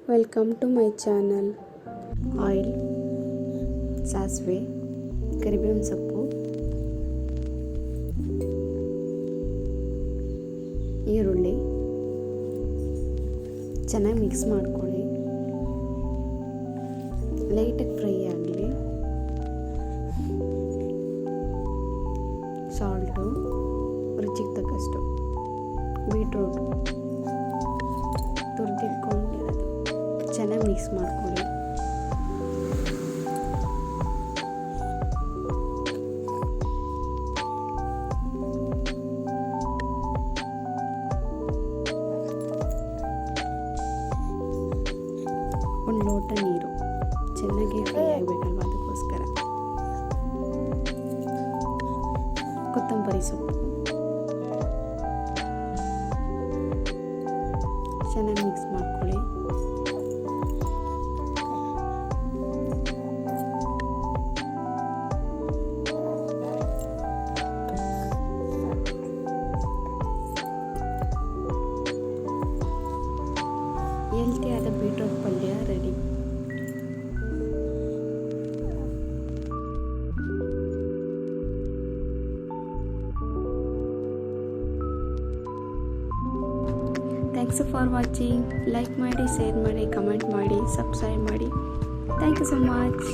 Welcome to my channel. Oil, ಸಾಸಿವೆ, ಕರಿಬೇವಿನ ಸೊಪ್ಪು, ಈರುಳ್ಳಿ ಚೆನ್ನಾಗಿ ಮಿಕ್ಸ್ ಮಾಡ್ಕೊಳ್ಳಿ. ಲೈಟಾಗಿ ಫ್ರೈ ಆಗಲಿ. ಸಾಲ್ಟು ರುಚಿಗೆ ತಕ್ಕಷ್ಟು, ಬೀಟ್ರೂಟ್ ತುರಿದಿಟ್ಕೊಂಡಿರೋದು ಚೆನ್ನಾಗಿ ಮಿಕ್ಸ್ ಮಾಡ್ಕೊಳ್ಳಿ. ಒಂದು ಲೋಟ ನೀರು, ಚೆನ್ನಾಗಿ ಫ್ರೈ ಆಗಬೇಕಲ್ವ, ಅದಕ್ಕೋಸ್ಕರ. ಕೊತ್ತಂಬರಿ ಸೊಪ್ಪು ಚೆನ್ನಾಗಿ ಮಿಕ್ಸ್ ಮಾಡ್ಕೊಳ್ಳಿ. ಹೆಲ್ತಿಯಾದ ಬೀಟ್ರೂಟ್ ಪಲ್ಯ ready. Thanks for watching. Like ಮಾಡಿ, ಶೇರ್ ಮಾಡಿ, ಕಮೆಂಟ್ ಮಾಡಿ, ಸಬ್ಸ್ಕ್ರೈಬ್ ಮಾಡಿ. Thank you so much.